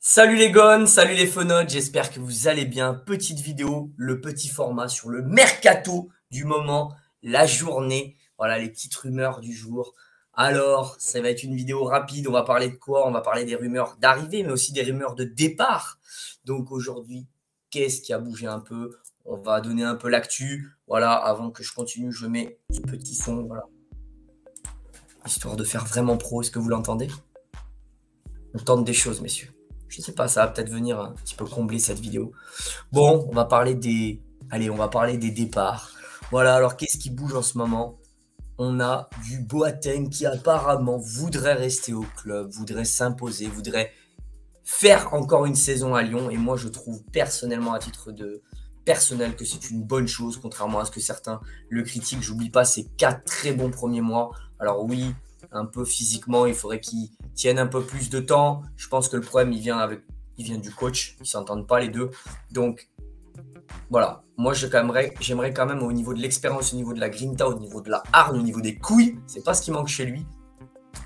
Salut les gones, salut les fenotes, j'espère que vous allez bien. Petite vidéo, le petit format sur le mercato du moment, la journée, voilà les petites rumeurs du jour. Alors, ça va être une vidéo rapide, on va parler de quoi? On va parler des rumeurs d'arrivée, mais aussi des rumeurs de départ. Donc aujourd'hui, qu'est-ce qui a bougé un peu? On va donner un peu l'actu. Voilà, avant que je continue, je mets ce petit son, voilà. Histoire de faire vraiment pro, est-ce que vous l'entendez? On tente des choses, messieurs. Je sais pas, ça va peut-être venir un petit peu combler cette vidéo. Bon, on va parler des... Allez, on va parler des départs. Voilà, alors qu'est-ce qui bouge en ce moment? On a du Boateng qui apparemment voudrait rester au club, voudrait s'imposer, voudrait faire encore une saison à Lyon. Et moi, je trouve personnellement, à titre de personnel, que c'est une bonne chose, contrairement à ce que certains le critiquent. J'oublie pas ces 4 très bons premiers mois. Alors oui, un peu physiquement, il faudrait qu'il tienne un peu plus de temps. Je pense que le problème, il vient du coach. Ils s'entendent pas les deux. Donc voilà, moi j'aimerais quand même au niveau de l'expérience, au niveau de la grinta, au niveau de la hargne, au niveau des couilles, c'est pas ce qui manque chez lui.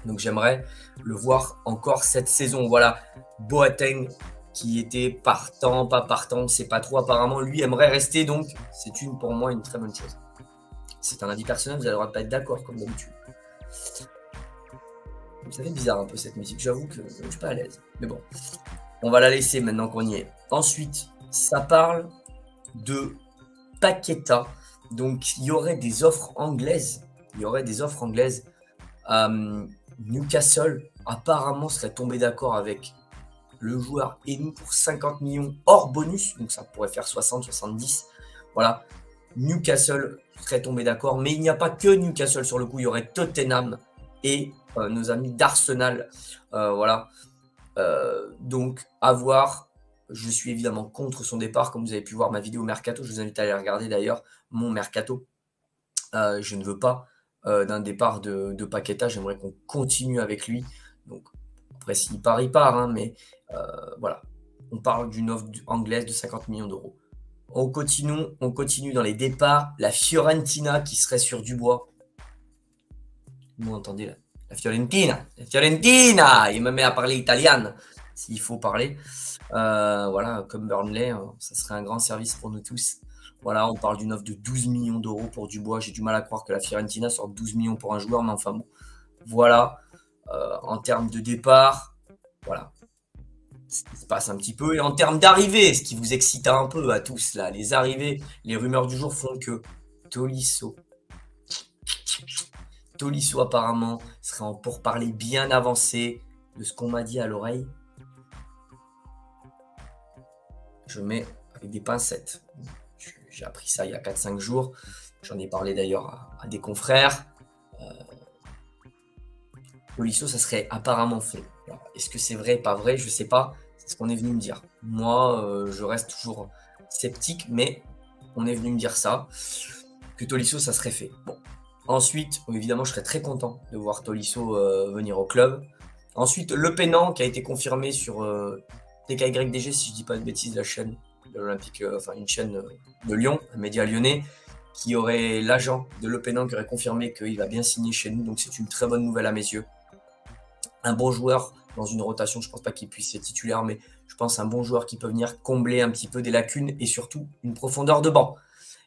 Donc j'aimerais le voir encore cette saison. Voilà, Boateng qui était partant, pas partant, c'est pas trop. Apparemment, lui aimerait rester, donc c'est pour moi une très bonne chose. C'est un avis personnel, vous allez le droit de pas être d'accord comme d'habitude. Ça fait bizarre un peu cette musique, j'avoue que je suis pas à l'aise. Mais bon, on va la laisser maintenant qu'on y est. Ensuite, ça parle de Paqueta. Donc il y aurait des offres anglaises. Newcastle apparemment serait tombé d'accord avec le joueur et nous pour 50 millions hors bonus. Donc ça pourrait faire 60-70. Voilà. Newcastle serait tombé d'accord. Mais il n'y a pas que Newcastle sur le coup. Il y aurait Tottenham et nos amis d'Arsenal. Voilà. Donc à voir. Je suis évidemment contre son départ. Comme vous avez pu voir ma vidéo Mercato, je vous invite à aller regarder d'ailleurs mon Mercato. Je ne veux pas d'un départ de Paqueta. J'aimerais qu'on continue avec lui. Donc, après, s'il part, il part. Hein, mais voilà. On parle d'une offre anglaise de 50 millions d'euros. On continue dans les départs. La Fiorentina qui serait sur Dubois. Vous entendez là? La Fiorentina. La Fiorentina. Il me met à parler italien s'il faut parler. Voilà, comme Burnley, ça serait un grand service pour nous tous. Voilà, on parle d'une offre de 12 millions d'euros pour Dubois. J'ai du mal à croire que la Fiorentina sorte 12 millions pour un joueur, mais enfin bon. Voilà, en termes de départ, voilà, ce qui se passe un petit peu. Et en termes d'arrivée, ce qui vous excite un peu à tous là, les arrivées, les rumeurs du jour font que Tolisso apparemment serait en pourparlers bien avancé de ce qu'on m'a dit à l'oreille. Je mets avec des pincettes. J'ai appris ça il y a 4-5 jours. J'en ai parlé d'ailleurs à des confrères. Tolisso, ça serait apparemment fait. Est-ce que c'est vrai, pas vrai? Je sais pas. C'est ce qu'on est venu me dire. Moi, je reste toujours sceptique, mais on est venu me dire ça. Que Tolisso, ça serait fait. Bon. Ensuite, évidemment, je serais très content de voir Tolisso venir au club. Ensuite, Le Penant qui a été confirmé sur TKYDG, si je dis pas de bêtises, la chaîne de l'Olympique, enfin une chaîne de Lyon, un média lyonnais, qui aurait l'agent de Le Penant qui aurait confirmé qu'il va bien signer chez nous. Donc c'est une très bonne nouvelle à mes yeux. Un bon joueur dans une rotation, je pense pas qu'il puisse être titulaire, mais je pense un bon joueur qui peut venir combler un petit peu des lacunes et surtout une profondeur de banc.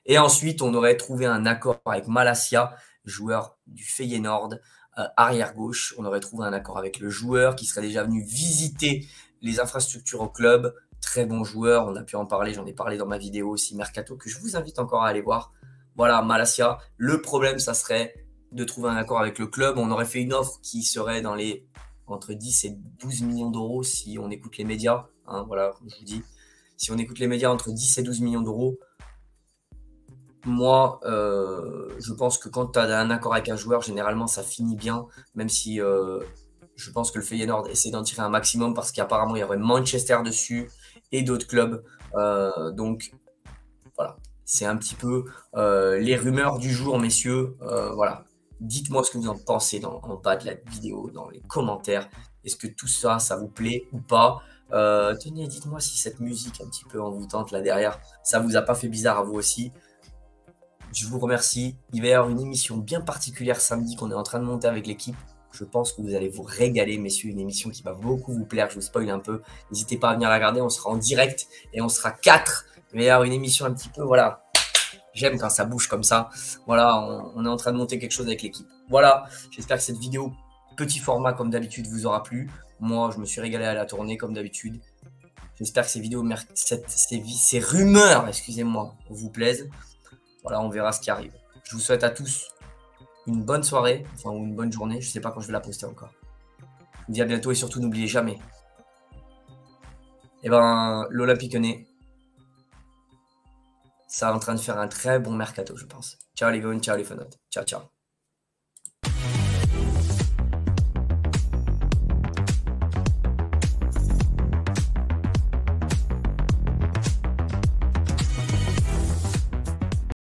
Et ensuite, on aurait trouvé un accord avec Malacia, joueur du Feyenoord, arrière gauche. On aurait trouvé un accord avec le joueur qui serait déjà venu visiter les infrastructures au club. Très bon joueur, on a pu en parler, j'en ai parlé dans ma vidéo aussi Mercato, que je vous invite encore à aller voir. Voilà, Malacia. Le problème, ça serait de trouver un accord avec le club. On aurait fait une offre qui serait dans les entre 10 et 12 millions d'euros si on écoute les médias. Hein, voilà, comme je vous dis. Si on écoute les médias, entre 10 et 12 millions d'euros. Moi, je pense que quand tu as un accord avec un joueur, généralement, ça finit bien, même si je pense que le Feyenoord essaie d'en tirer un maximum parce qu'apparemment, il y aurait Manchester dessus et d'autres clubs. Donc, voilà, c'est un petit peu les rumeurs du jour, messieurs. Voilà, dites-moi ce que vous en pensez en bas de la vidéo, dans les commentaires. Est-ce que tout ça, ça vous plaît ou pas? Tenez, dites-moi si cette musique un petit peu envoûtante là derrière, ça vous a pas fait bizarre à vous aussi. Je vous remercie. Il va y avoir une émission bien particulière samedi qu'on est en train de monter avec l'équipe. Je pense que vous allez vous régaler, messieurs. Une émission qui va beaucoup vous plaire. Je vous spoil un peu. N'hésitez pas à venir la regarder. On sera en direct et on sera 4. Mais alors, une émission un petit peu, voilà. J'aime quand ça bouge comme ça. Voilà, on est en train de monter quelque chose avec l'équipe. Voilà, j'espère que cette vidéo, petit format comme d'habitude, vous aura plu. Moi, je me suis régalé à la tournée comme d'habitude. J'espère que ces vidéos, ces rumeurs, excusez-moi, vous plaisent. Voilà, on verra ce qui arrive. Je vous souhaite à tous une bonne soirée, enfin, ou une bonne journée. Je ne sais pas quand je vais la poster encore. Je vous dis à bientôt et surtout, n'oubliez jamais. L'Olympique Lyonnais, ça est en train de faire un très bon mercato, je pense. Ciao les gars, ciao les fanotes. Ciao, ciao.